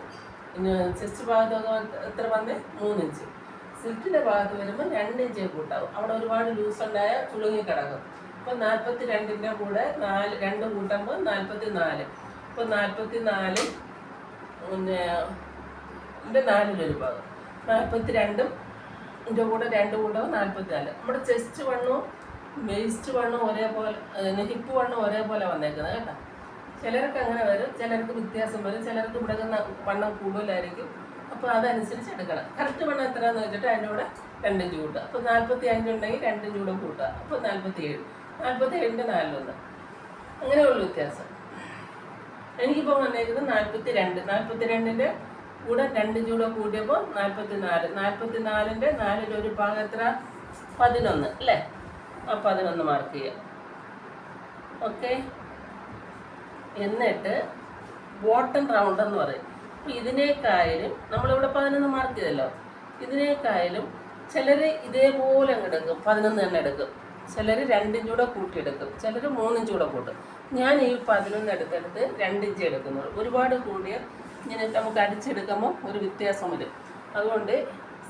ചെസ്റ്റ് ഭാഗത്തും എത്ര വന്നേ? 3 ഇഞ്ച്. സ്ലിറ്റിൻ്റെ ഭാഗത്ത് വരുമ്പോൾ 2 ഇഞ്ച് കൂട്ടാവും. അവിടെ ഒരുപാട് ലൂസ് ഉണ്ടായാൽ ചുളുങ്ങി കിടക്കും. അപ്പോൾ 42ൻ്റെ കൂടെ 2 കൂട്ടുമ്പോൾ 44. അപ്പോൾ 44 പിന്നെ 4 ഭാഗം 42 ഇതിൻ്റെ കൂടെ 2 കൂട്ടുമ്പോൾ 44. നമ്മുടെ ചെസ്റ്റ് വണ്ണവും വേസ്റ്റ് വണ്ണവും ഒരേപോലെ, ഹിപ്പ് വണ്ണവും ഒരേപോലെ വന്നേക്കുന്നത് കേട്ടോ. ചിലർക്ക് അങ്ങനെ വരും, ചിലർക്ക് വ്യത്യാസം വരും, ചിലർക്ക് ഇവിടെ വണ്ണം കൂടുതലായിരിക്കും. അപ്പോൾ അതനുസരിച്ച് എടുക്കണം. കറക്റ്റ് വണ്ണം എത്രയാണെന്ന് വെച്ചിട്ട് അതിൻ്റെ കൂടെ 2 ഇഞ്ച് കൂട്ടുക. അപ്പോൾ 45 ഉണ്ടെങ്കിൽ 2 ഇഞ്ച് കൂടെ കൂട്ടുക. അപ്പോൾ 47. 47ൻ്റെ 4 അങ്ങനെയുള്ള വ്യത്യാസം. എനിക്കിപ്പോൾ വന്നേക്കുന്നത് 42. 42ൻ്റെ കൂടെ 2 ഇഞ്ച് കൂടെ കൂട്ടിയപ്പോൾ 44. 44ൻ്റെ 4 ഭാഗം എത്ര? 11 അല്ലേ? ആ 11 മാർക്ക് ചെയ്യാം. ഓക്കെ. എന്നിട്ട് ബോട്ടം റൗണ്ട് എന്ന് പറയും. അപ്പോൾ ഇതിനേക്കായാലും നമ്മളിവിടെ 11 മാർക്ക് ചെയ്തല്ലോ, ഇതിനേക്കായാലും ചിലർ ഇതേപോലെ അങ്ങ് എടുക്കും, 11 തന്നെ എടുക്കും. ചിലർ 2 ഇഞ്ച് കൂടെ കൂട്ടിയെടുക്കും, ചിലർ 3 ഇഞ്ച് കൂടെ കൂട്ടും. ഞാൻ ഈ 11 എടുത്തെടുത്ത് 2 ഇഞ്ച് എടുക്കുന്നുള്ളൂ. ഒരുപാട് കൂടിയ ഇങ്ങനെ നമുക്ക് അടിച്ചെടുക്കുമ്പോൾ ഒരു വ്യത്യാസം വരും. അതുകൊണ്ട്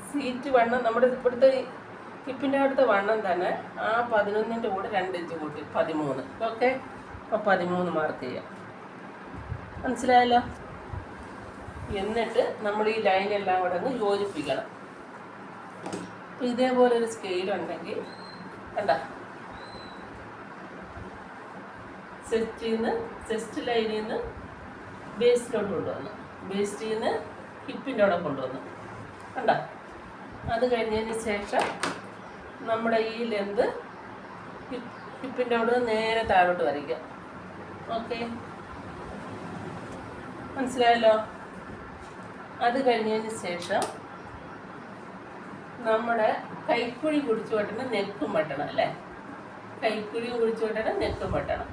സീറ്റ് വണ്ണം നമ്മുടെ ഇവിടുത്തെ ഹിപ്പിൻ്റെ അടുത്ത വണ്ണം തന്നെ ആ 11ൻ്റെ കൂടെ 2 ഇഞ്ച് കൂട്ടി 13. ഓക്കെ. അപ്പോൾ 13 മാർക്ക് ചെയ്യാം. മനസ്സിലായല്ലോ? എന്നിട്ട് നമ്മൾ ഈ ലൈനെല്ലാം കൂടെ ഒന്ന് യോജിപ്പിക്കണം. അപ്പോൾ ഇതേപോലെ ഒരു സ്കെയിൽ ഉണ്ടെങ്കിൽ കണ്ട, ചെസ്റ്റ് ലൈനിൽ നിന്ന് ബേസിലോട്ട് കൊണ്ടുവന്നു, ബേസ്റ്റിൽ നിന്ന് ഹിപ്പിൻ്റെ അവിടെ കൊണ്ടുവന്നു. കണ്ട, അത് കഴിഞ്ഞതിന് ശേഷം നമ്മുടെ ഈ ലെന്ത് ഹിപ്പിൻ്റെ അവിടെ നേരെ താഴോട്ട് വരയ്ക്കുക. ഓക്കെ, മനസ്സിലായല്ലോ? അത് കഴിഞ്ഞതിന് ശേഷം നമ്മുടെ കൈക്കുഴി കുടിച്ചു വെട്ടണം, നെക്കും വെട്ടണം അല്ലേ? കൈക്കുഴിയും കുടിച്ചു വെട്ടണം, നെക്കും വെട്ടണം.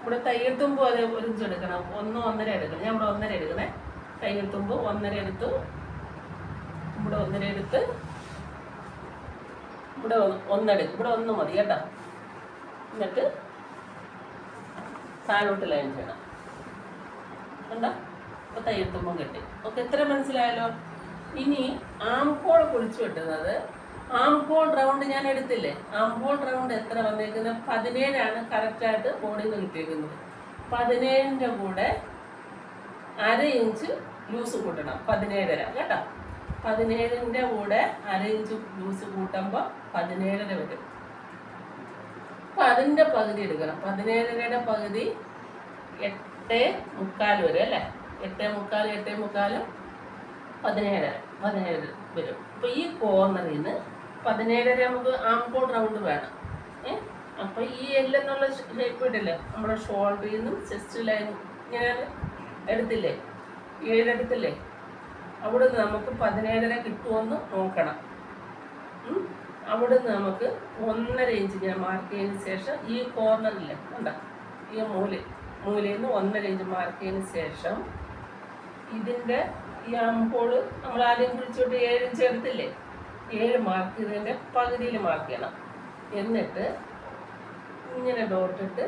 ഇവിടെ തയ്യൽത്തുമ്പോൾ അത് 1 ഇഞ്ച് എടുക്കണം, 1 1.5 എടുക്കണം. ഞാൻ ഇവിടെ 1.5 എടുക്കണേ. തയ്യൽത്തുമ്പോൾ 1.5 എടുത്തു, ഇവിടെ 1.5 എടുത്ത്, ഇവിടെ 1 എടുക്കും, ഇവിടെ 1 മതി കേട്ടോ. എന്നിട്ട് താഴോട്ട് ലൈൻ ചെയ്യണം. കണ്ടോ? അപ്പോൾ തയ്യൽത്തുമ്പം കെട്ടി. ഓക്കെ, എത്ര മനസ്സിലായല്ലോ? ഇനി ആം ഹോൾ കുളിച്ചു വെട്ടുന്നത്, ആം ഹോൾ റൗണ്ട് ഞാൻ എടുത്തില്ലേ? ആം ഹോൾ റൗണ്ട് എത്ര വന്നേക്കുന്നത്? 17 കറക്റ്റായിട്ട് ബോഡിയിൽ നിന്ന് കിട്ടിയേക്കുന്നത്. 17ൻ്റെ കൂടെ 1/2 ഇഞ്ച് ലൂസ് കൂട്ടണം. 17.5 കേട്ടോ. 17ൻ്റെ കൂടെ 1/2 ഇഞ്ച് ലൂസ് കൂട്ടുമ്പോൾ 17.5 വരും. അപ്പോൾ അതിൻ്റെ പകുതി എടുക്കണം. 17.5യുടെ പകുതി 8.75 വരും അല്ലേ? 8.75 17 വരും. അപ്പോൾ ഈ കോർണറിൽ നിന്ന് 17.5 നമുക്ക് ആം ഹോൾ റൗണ്ട് വേണം. അപ്പോൾ ഈ എല്ലെന്നുള്ള ഷേപ്പ് ഇട്ടില്ലേ, നമ്മുടെ ഷോൾഡറിൽ നിന്നും ചെസ്റ്റ് ലൈൻ ഇങ്ങനെ എടുത്തില്ലേ, 7 എടുത്തില്ലേ, അവിടെ നിന്ന് നമുക്ക് 17.5 കിട്ടുമെന്ന് നോക്കണം. അവിടെ നിന്ന് നമുക്ക് 1.5 ഇഞ്ച് ഞാൻ മാർക്ക് ചെയ്തതിന് ശേഷം ഈ കോർണറില്ലേ കണ്ട, ഈ മൂലയിൽ നിന്ന് 1.5 ഇഞ്ച് മാർക്ക് ചെയ്തതിന് ശേഷം ഇതിൻ്റെ ഈ ആംഹോള് നമ്മൾ ആദ്യം കുറിച്ചോട്ട് 7 ഇഞ്ച് എടുത്തില്ലേ, 7 മാർക്ക് ചെയ്തതിൻ്റെ പകുതിയിൽ മാർക്ക് ചെയ്യണം. എന്നിട്ട് ഇങ്ങനെ ഡോട്ടിട്ട്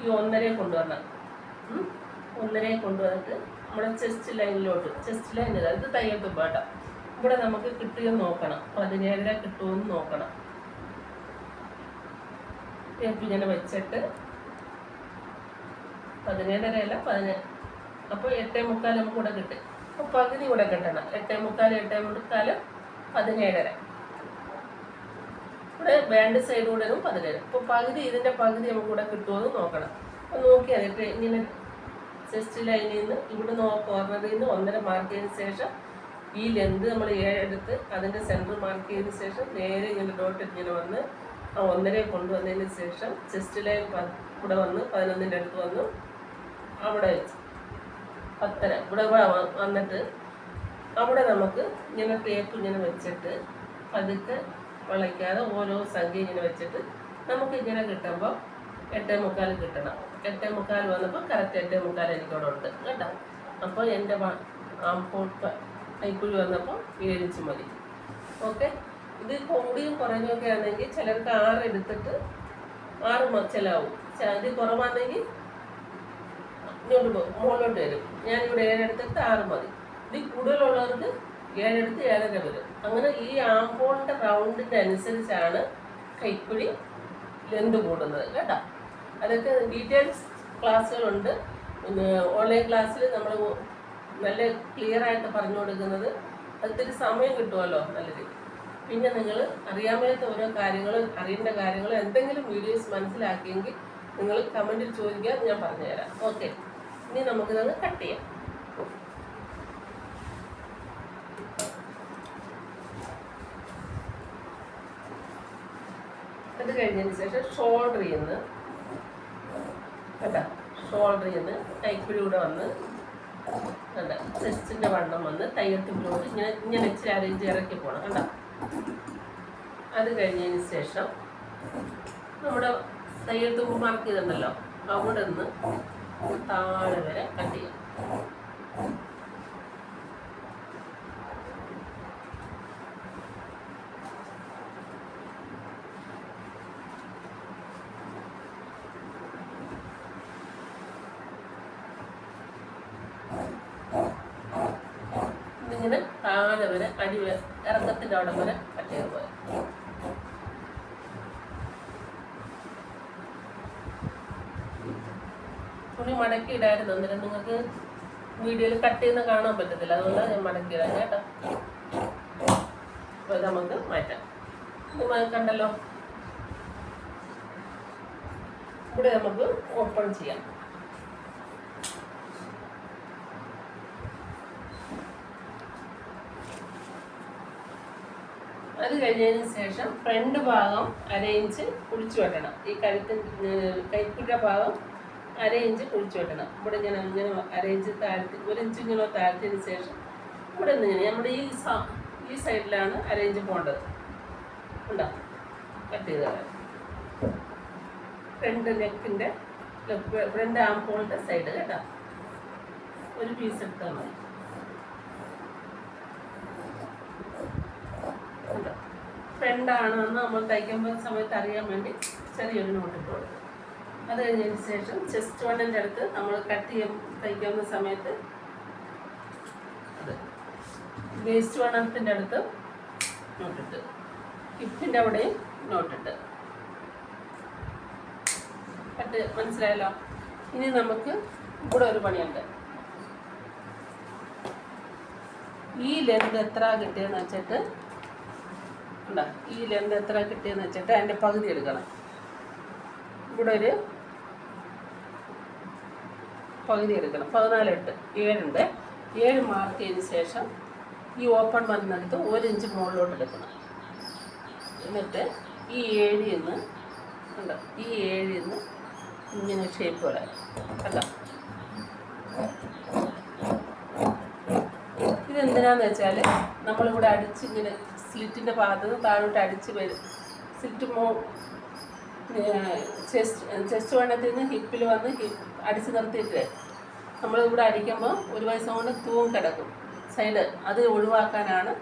ഈ 1.5 കൊണ്ടുവരണം. 1.5 കൊണ്ടുവന്നിട്ട് നമ്മുടെ ചെസ്റ്റ് ലൈനിലോട്ട്, ചെസ്റ്റ് ലൈൻ ഇത് തയ്യൽത്തുമ്പോ കേട്ടോ, ഇവിടെ നമുക്ക് കിട്ടുമെന്ന് നോക്കണം. 17.5 കിട്ടുമെന്ന് നോക്കണം. ഇങ്ങനെ വെച്ചിട്ട് 17.5 അല്ല 17, അപ്പോൾ 8.75 നമുക്ക് ഇവിടെ കിട്ടും. അപ്പോൾ പകുതി ഇവിടെ കിട്ടണം. 8.75 17.5. ഇവിടെ ബാൻഡ് സൈഡ് കൂടെ 17. അപ്പോൾ പകുതി, ഇതിൻ്റെ പകുതി നമുക്ക് ഇവിടെ കിട്ടുമെന്ന് നോക്കണം. അപ്പോൾ നോക്കിയാൽ ഇങ്ങനെ ചെസ്റ്റ് ലൈനിൽ നിന്ന് ഇവിടെ കോർണറിൽ നിന്ന് 1.5 മാർക്ക് ചെയ്തതിന് ശേഷം ഈ ലെന്ത് നമ്മൾ 7 എടുത്ത് അതിൻ്റെ സെൻറ്റർ മാർക്ക് ചെയ്തതിന് ശേഷം നേരെ ഇങ്ങനെ ഡോട്ട് ഇങ്ങനെ വന്ന് ആ 1.5 കൊണ്ടുവന്നതിന് ശേഷം ചെസ്റ്റ് ലൈൻ ഇവിടെ വന്ന് 11ൻ്റെ അടുത്ത് വന്നു അവിടെ വെച്ച് 10.5 ഇവിടെ വന്നിട്ട് അവിടെ നമുക്ക് ഇങ്ങനെ ടേപ്പ് ഇങ്ങനെ വെച്ചിട്ട് പതുക്കെ വളയ്ക്കാതെ ഓരോ സംഖ്യ ഇങ്ങനെ വെച്ചിട്ട് നമുക്ക് ഇങ്ങനെ കിട്ടുമ്പോൾ 8.25 കിട്ടണം. 8.25 വന്നപ്പോൾ കറക്റ്റ് 8.25 എനിക്കവിടെ ഉണ്ട് കേട്ടോ. അപ്പോൾ എൻ്റെ കൈക്കുഴി വന്നപ്പോൾ 7 ഇഞ്ച് മതി. ഓക്കെ. ഇത് കൂടിയും കുറഞ്ഞൊക്കെ ആണെങ്കിൽ ചിലർക്ക് 6 എടുത്തിട്ട് 6 ചിലവും. ഇത് കുറവാണെങ്കിൽ ഇങ്ങോട്ട് പോകും, മുകളിലോട്ട് വരും. ഞാനിവിടെ 7 എടുത്തിട്ട് 6 മതി. ഇത് കൂടുതലുള്ളവർക്ക് 7 എടുത്ത് 7.5 വരും. അങ്ങനെ ഈ ആംപോളിൻ്റെ റൗണ്ടിൻ്റെ അനുസരിച്ചാണ് കൈക്കുഴി ലെന്ത് കൂടുന്നത് കേട്ടോ. അതൊക്കെ ഡീറ്റെയിൽസ് ക്ലാസ്സുകളുണ്ട്. പിന്നെ ഓൺലൈൻ ക്ലാസ്സിൽ നമ്മൾ നല്ല ക്ലിയർ ആയിട്ട് പറഞ്ഞു കൊടുക്കുന്നത്. അതിന് സമയം കിട്ടുമല്ലോ നല്ല രീതി. പിന്നെ നിങ്ങൾ അറിയാമേത്ത ഓരോ കാര്യങ്ങൾ, അറിയേണ്ട കാര്യങ്ങൾ എന്തെങ്കിലും വീഡിയോസ് മനസ്സിലാക്കിയെങ്കിൽ നിങ്ങൾ കമൻറ്റിൽ ചോദിക്കുക, ഞാൻ പറഞ്ഞുതരാം. ഓക്കെ. ഇനി നമുക്കിതങ്ങ് കട്ട് ചെയ്യാം. അത് കഴിഞ്ഞതിന് ശേഷം ഷോൾഡർ ചെയ്യുന്നത് കേട്ടോ. ഷോൾഡർ ചെയ്യുന്നത് കൈക്കുഴിയൂടെ വന്ന് കണ്ട ചെസ്റ്റിൻ്റെ വണ്ണം വന്ന് തയ്യൽത്തുമ്പിലോട്ട് ഇങ്ങനെ ഇച്ചിരി അരയിഞ്ച് ഇറക്കി പോകണം കണ്ടോ. അത് കഴിഞ്ഞതിന് ശേഷം നമ്മുടെ തയ്യൽത്തുമ്പ് മാർക്ക് ചെയ്തിട്ടുണ്ടല്ലോ, അവിടെ നിന്ന് താഴെ വരെ കട്ട് ചെയ്യാം. ഇങ്ങനെ താഴെ വരെ അടി ഇറക്കത്തിൻ്റെ അവിടെ വരെ കട്ട് ചെയ്ത് പോയത്. തുണി മടക്കി ഇടായിരുന്നു, അന്നേരം നിങ്ങൾക്ക് വീഡിയോയിൽ കട്ട് ചെയ്യുന്ന കാണാൻ പറ്റത്തില്ല, അതുകൊണ്ടാണ് ഞാൻ മടക്കി ഇടാൻ കേട്ടോ. അപ്പോൾ ഇത് നമുക്ക് മാറ്റാം. ഇത് കണ്ടല്ലോ, ഇവിടെ നമുക്ക് ഓപ്പൺ ചെയ്യാം. അത് കഴിഞ്ഞതിന് ശേഷം ഫ്രണ്ട് ഭാഗം 1/2 ഇഞ്ച് കുഴിച്ചു വെട്ടണം. ഈ കൈക്കുഴ ഭാഗം 1/2 ഇഞ്ച് കുഴിച്ചു വെട്ടണം. ഇവിടെ ഇങ്ങനെ 1/2 ഇഞ്ച് താഴ്ത്തി 1 ഇഞ്ച് ഇങ്ങനെ താഴ്ത്തിയതിന് ശേഷം ഇവിടെ നിന്ന് ഇങ്ങനെ നമ്മുടെ ഈ സൈഡിലാണ് 1/2 ഇഞ്ച് പോകേണ്ടത്. ഉണ്ടോ? കട്ട് ചെയ്ത് തരാം. ഫ്രണ്ട് നെക്കിൻ്റെ ഫ്രണ്ട് ആംപോളിൻ്റെ സൈഡ് കേട്ടോ. ഒരു പീസ് എടുത്താൽ മതി. ഫ്രണ്ടാണെന്ന് നമ്മൾ തയ്ക്കുമ്പോൾ സമയത്ത് അറിയാൻ വേണ്ടി ചെറിയൊരു നോട്ട് ഇട്ട് കൊടുക്കും. അത് കഴിഞ്ഞതിന് ശേഷം ചെസ്റ്റ് വണ്ണിൻ്റെ അടുത്ത് നമ്മൾ തയ്ക്കുന്ന സമയത്ത് അത് വേസ്റ്റ് വണ്ണത്തിൻ്റെ അടുത്ത് നോട്ടിട്ട്, ഹിപ്പിൻ്റെ അവിടെയും നോട്ടിട്ട് കട്ട്. മനസ്സിലായല്ലോ? ഇനി നമുക്ക് ഇവിടെ ഒരു പണിയുണ്ട്. ഈ ലെന്ത് എത്ര കിട്ടിയെന്ന് വെച്ചിട്ട് ഈ ലെന്ത് എത്ര കിട്ടിയെന്ന് വെച്ചിട്ട് അതിൻ്റെ പകുതി എടുക്കണം. ഇവിടെ ഒരു പകുതി എടുക്കണം. 14 7 ഉണ്ട്. 7 മാർക്ക് ചെയ്തതിന് ശേഷം ഈ ഓപ്പൺ വന്നെടുത്ത് 1 ഇഞ്ച് മുകളിലോട്ട് എടുക്കണം. എന്നിട്ട് ഈ 7 നിന്ന് കണ്ടോ, ഈ 7 നിന്ന് ഇങ്ങനെ ഷേപ്പ് വരാം കണ്ടോ. ഇതെന്തിനാന്ന് വെച്ചാൽ നമ്മളിവിടെ അടിച്ചിങ്ങനെ സ്ലിറ്റിൻ്റെ ഭാഗത്ത് നിന്ന് താഴോട്ട് അടിച്ച് വരും. സ്ലിറ്റ് ചെസ്റ്റ് വണ്ണത്തിൽ നിന്ന് ഹിപ്പിൽ വന്ന് അടിച്ച് നിർത്തിയിട്ട് നമ്മളിവിടെ അടിക്കുമ്പോൾ ഒരു വയസ്സം കൊണ്ട് തൂങ്ങി കിടക്കും സൈഡ്. അത് ഒഴിവാക്കാനാണ്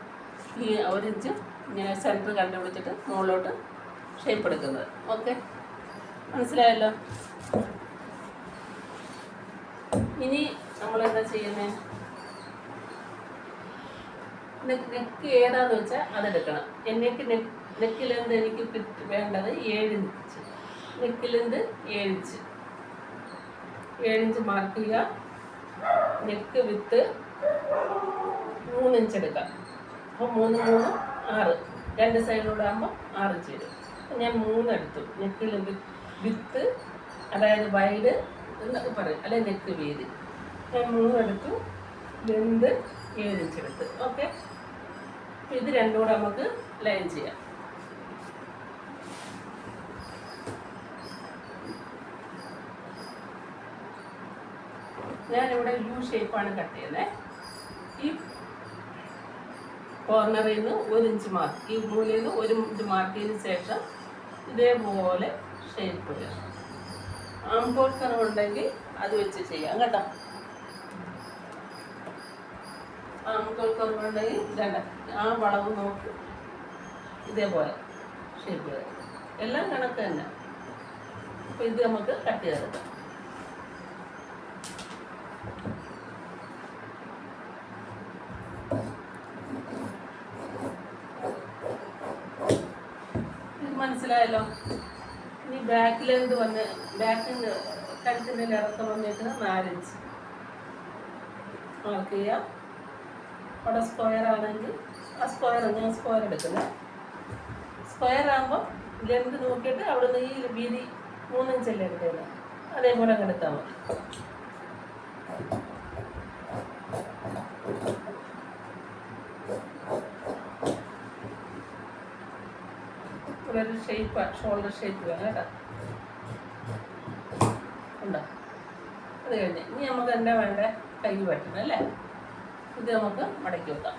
ഈ 1 ഇഞ്ച് ഇങ്ങനെ സെൻറ്റർ കണ്ടുപിടിച്ചിട്ട് മുകളിലോട്ട് ഷേപ്പ് എടുക്കുന്നത്. ഓക്കെ, മനസ്സിലായല്ലോ? ഇനി നമ്മളെന്താ ചെയ്യുന്നത്? നെക്ക് ഏതാന്ന് വെച്ചാൽ അതെടുക്കണം. നെക്കിലെന്ത് എനിക്ക് വേണ്ടത് 7 ഇഞ്ച്. നെക്കിലെന്ത് 7 ഇഞ്ച്. 7 ഇഞ്ച് മാർക്ക് ചെയ്യുക. നെക്ക് വിത്ത് 3 ഇഞ്ച് എടുക്കാം. അപ്പോൾ 3 3 6, 2 സൈഡിലൂടെ ആകുമ്പോൾ 6 ഇഞ്ച് വരും. ഞാൻ 3 എടുത്തു. നെക്കിൽ വിത്ത് അതായത് വൈഡ് എന്നൊക്കെ പറയും, അല്ലെ നെക്ക് വീതി. ഞാൻ 3 എടുത്തു. ലെന്ത് 7 ഇഞ്ച് എടുത്ത്. ഓക്കെ, ഇത് രണ്ടും കൂടെ നമുക്ക് ലൈൻ ചെയ്യാം. ഞാനിവിടെ യു ഷേപ്പാണ് കട്ട് ചെയ്യുന്നത്. ഈ കോർണറിൽ നിന്ന് 1 ഇഞ്ച് മാർക്ക്, ഈ മൂലയിൽ നിന്ന് 1 ഇഞ്ച് മാർക്ക് ചെയ്തതിന് ശേഷം ഇതേപോലെ ഷേപ്പ് ചെയ്യാം. ആംബോൾ കർവ് ഉണ്ടെങ്കിൽ അത് വെച്ച് ചെയ്യാം കേട്ടോ. ആംബോൾ കർവ് ഉണ്ടെങ്കിൽ ഇതണ്ട ആ വളവ് നോക്കി ഇതേപോലെ ഷേപ്പ് ചെയ്യാം. എല്ലാം കണക്ക് തന്നെ. അപ്പോൾ ഇത് നമുക്ക് കട്ട് ചെയ്തെടുക്കാം. മനസ്സിലായല്ലോ. ഇനി ബാക്കിലെന്ത് വന്ന് ബാക്കിൻ്റെ കഴുത്തിൻ്റെ ഇറക്കം വന്നിട്ട് 4 ഇഞ്ച് മാർക്ക് ചെയ്യാം. അവിടെ സ്ക്വയർ ആണെങ്കിൽ ആ സ്ക്വയർ ഞാൻ സ്ക്വയർ എടുക്കുന്നത്. സ്ക്വയർ ആകുമ്പോൾ ലെന്ത് നോക്കിയിട്ട് അവിടെ നിന്ന് ഈ വീതി 3 ഇഞ്ചല്ലേ എടുക്കുന്നത്, അതേപോലെ അങ്ങ് എടുത്താൽ മതി. ഒരു ഷേപ്പ് ഷോൾഡർ ഷേപ്പ് വേണം കേട്ടോ. ഉണ്ടോ? അത് കഴിഞ്ഞ് ഇനി നമുക്ക് എന്താ വേണ്ട, കൈ വെട്ടണം അല്ലേ. ഇത് നമുക്ക് മടക്കി വെക്കാം.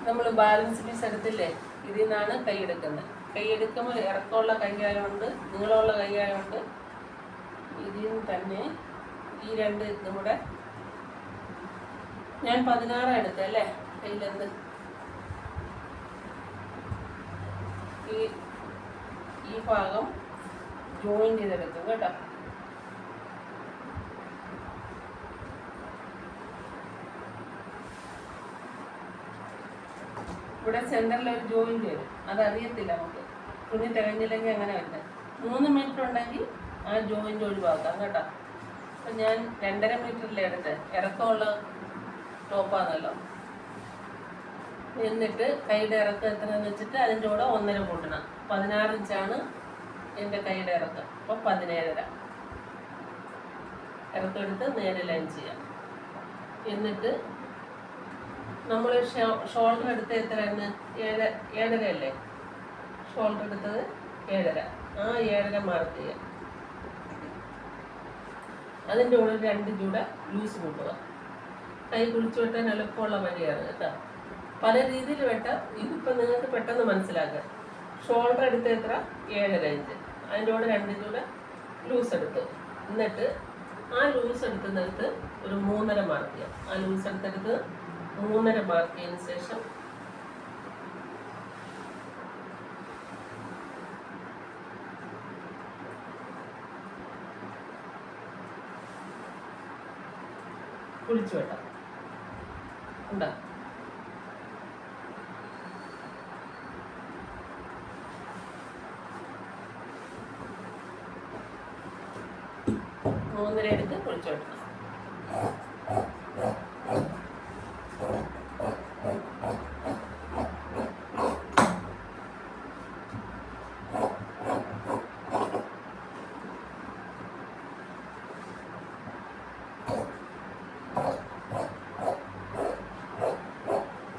നമ്മൾ ബാലൻസ് പീസ് എടുത്തില്ലേ, ഇതിൽ നിന്നാണ് കൈ എടുക്കുന്നത്. കൈ എടുക്കുമ്പോൾ ഇറക്കമുള്ള കൈയായതുകൊണ്ട്, നീളമുള്ള കൈയായതുകൊണ്ട് ഇതിൽ നിന്ന് തന്നെ ഈ 2 ഇതും കൂടെ ഞാൻ 16 എടുത്തല്ലേ കയ്യിലെന്ത്. ഈ ഭാഗം ജോയിൻ ചെയ്തെടുക്കും കേട്ടോ. ഇവിടെ സെൻറ്ററിൽ ഒരു ജോയിൻ വരും, അതറിയത്തില്ല നമുക്ക്. തുണി തികഞ്ഞില്ലെങ്കിൽ അങ്ങനെ വരുന്നത്. 3 മീറ്റർ ഉണ്ടെങ്കിൽ ആ ജോയിൻ്റ് ഒഴിവാക്കാം കേട്ടോ. അപ്പം ഞാൻ 2.5 മീറ്ററിലെ എടുത്ത് ഇറക്കമുള്ള ടോപ്പാണല്ലോ. എന്നിട്ട് കൈയുടെ ഇറക്കം എത്രയെന്ന് വെച്ചിട്ട് അതിൻ്റെ കൂടെ 1.5 കൂട്ടണം. 16 ഇഞ്ചാണ് എൻ്റെ കൈയുടെ ഇറക്കം. അപ്പോൾ 17.5 ഇറക്കം എടുത്ത് നേരെ ലൈൻ ചെയ്യാം. എന്നിട്ട് നമ്മൾ ഷോൾഡർ എടുത്ത് എത്രയാണ്? 7.5 അല്ലേ ഷോൾഡർ എടുത്തത്? 7.5. ആ 7.5 മാർക്ക് ചെയ്യാം. അതിൻ്റെ കൂടെ 2 ഇഞ്ച് കൂടെ ലൂസ് കൂട്ടുക. കൈ കുളിച്ച് വെട്ടാൻ എളുപ്പമുള്ള വഴിയാണ് കേട്ടോ. പല രീതിയിൽ വെട്ടാം. ഇതിപ്പോൾ നിങ്ങൾക്ക് പെട്ടെന്ന് മനസ്സിലാക്കുക. ഷോൾഡർ എടുത്ത് എത്ര? 7.5 ഇഞ്ച്. അതിൻ്റെ കൂടെ 2 ഇഞ്ച് കൂടെ ലൂസ് എടുത്ത്, എന്നിട്ട് ആ ലൂസ് എടുത്തുന്നിടത്ത് ഒരു 3.5 മാർക്ക് ചെയ്യാം. ആ ലൂസ് എടുത്തെടുത്ത് 3.5 മാർക്ക് ചെയ്തതിന് ശേഷം കുളിച്ചു വെട്ടാം. ഉണ്ടോ? 3.5 എടുത്ത് കുളിച്ചു വെട്ടണം.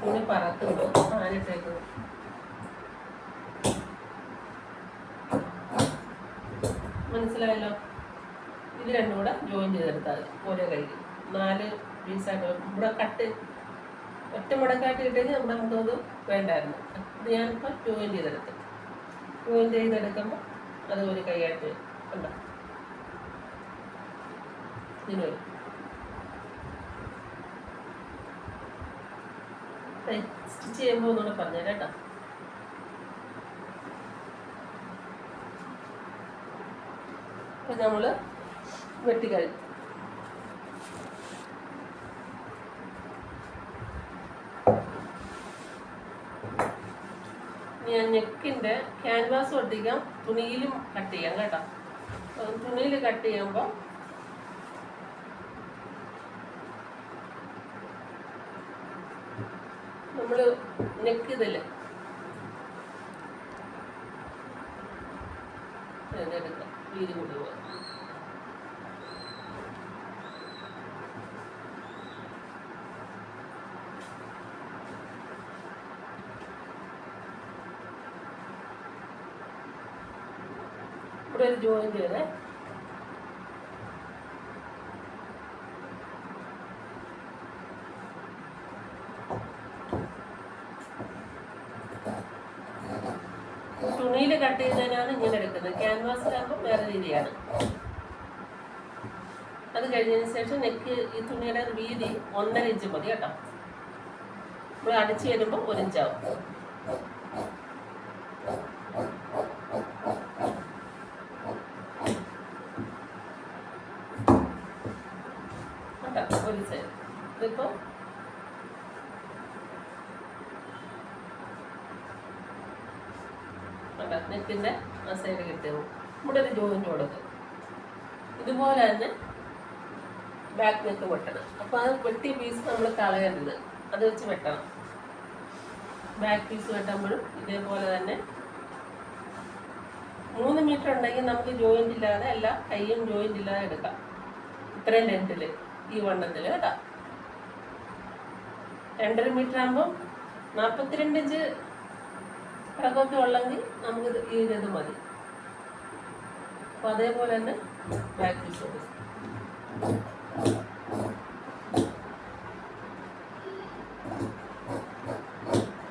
പിന്നെ പറക്കുമ്പോൾ ആനിട്ടേക്ക് മനസ്സിലായല്ലോ. ഇത് 2 കൂടെ ജോയിൻ ചെയ്തെടുത്താൽ ഓരോ കൈക്ക് 4 പീസായിട്ട് ഇവിടെ കട്ട് ഒറ്റ മുടക്കായിട്ട് കിട്ടിയെങ്കിൽ നമുക്കത് വേണ്ടായിരുന്നു. ഇത് ഞാനിപ്പോൾ ജോയിൻ ചെയ്തെടുക്കും. ജോയിൻ ചെയ്തെടുക്കുമ്പോൾ അത് ഒരു കൈയായിട്ട് ഉണ്ടോ ഇതിന് വരും. സ്റ്റിച്ച് ചെയ്യുമ്പോൾ ഒന്നുകൂടെ പറഞ്ഞുതരാം കേട്ടോ. അപ്പം നമ്മൾ വെട്ടിക്കഴിഞ്ഞു. ഞാൻ നെക്കിൻ്റെ ക്യാൻവാസ് ഒട്ടിക്കാം, തുണിയിലും കട്ട് ചെയ്യാം കേട്ടോ. തുണിയിൽ കട്ട് ചെയ്യുമ്പോൾ നമ്മൾ നെക്ക് ഇതല്ലേ എടുക്കാം, വീതി കൊണ്ടുപോകാം. ഇവിടെ ഒരു ജോയിൻ്റ് വരെ തുണിയിൽ കട്ട് ചെയ്യുന്നതിനാണ് ഇങ്ങനെ എടുക്കുന്നത്. ക്യാൻവാസിലാകുമ്പോൾ വേറെ രീതിയാണ്. അത് കഴിഞ്ഞതിന് ശേഷം നെക്ക് ഈ തുണിയുടെ വീതി 1.5 ഇഞ്ച് മതി കേട്ടോ. നമ്മൾ അടിച്ചു വരുമ്പോൾ 1 ഇഞ്ചാവും കേട്ടോ. ഒരു സൈഡ് ഇതിപ്പോൾ നെക്കിൻ്റെ ആ സൈഡ് കിട്ടും. ഇവിടെ ഒരു ജോയിൻ്റ് കൊടുക്കും. ഇതുപോലെ തന്നെ ബാക്ക് നെക്ക് വെട്ടണം. അപ്പോൾ അത് വെട്ടിയ പീസ് നമ്മൾ കളയരുത്, അത് വെച്ച് വെട്ടണം. ബാക്ക് പീസ് വെട്ടുമ്പോഴും ഇതേപോലെ തന്നെ 3 മീറ്റർ ഉണ്ടെങ്കിൽ നമുക്ക് ജോയിൻ്റ് ഇല്ലാതെ എല്ലാ കൈയും ജോയിൻ്റ് ഇല്ലാതെ എടുക്കാം. ഇത്രയും ലെങ്ത്തിൽ ഈ വണ്ണത്തിൽ കേട്ടോ. 2.5 മീറ്റർ ആകുമ്പം 42 ഇഞ്ച് കിടക്കൊക്കെ ഉള്ളെങ്കിൽ നമുക്ക് ഈ ഇത് മതി. അപ്പോൾ അതേപോലെ തന്നെ ബാക്ക് പീസ് കൊടുക്കും.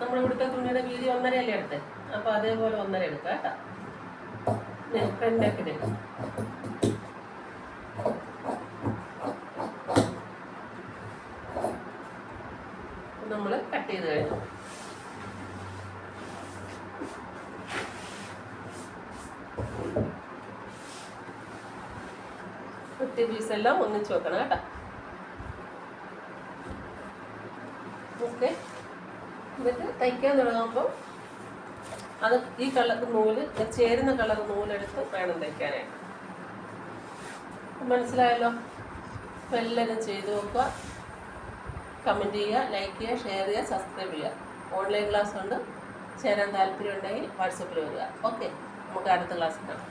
നമ്മളിവിടുത്തെ തുണിയുടെ വീതി 1.5 അല്ലേ എടുത്തത്, അപ്പോൾ അതേപോലെ 1.5 എടുക്കാം കേട്ടോ. ഫ്രണ്ട് നെക്കിന് നമ്മൾ കട്ട് ചെയ്ത് കഴിഞ്ഞു. ഒറ്റ പീസെല്ലാം ഒന്നിച്ച് വെക്കണം കേട്ടോ. ഓക്കെ, എന്നിട്ട് തയ്ക്കാൻ തുടങ്ങുമ്പോൾ അത് ഈ കളർ നൂല് ചേരുന്ന കളർ നൂലെടുത്ത് വേണം തയ്ക്കാനായിട്ട്. മനസ്സിലായല്ലോ? അപ്പോൾ എല്ലാവരും ചെയ്ത് നോക്കുക. കമൻറ്റ് ചെയ്യുക, ലൈക്ക് ചെയ്യുക, ഷെയർ ചെയ്യുക, സബ്സ്ക്രൈബ് ചെയ്യുക. ഓൺലൈൻ ക്ലാസ് ഉണ്ട്. ചേരാൻ താല്പര്യം ഉണ്ടെങ്കിൽ വാട്സപ്പിൽ വരിക. ഓക്കെ, നമുക്ക് അടുത്ത ക്ലാസ്സിൽ കാണാം.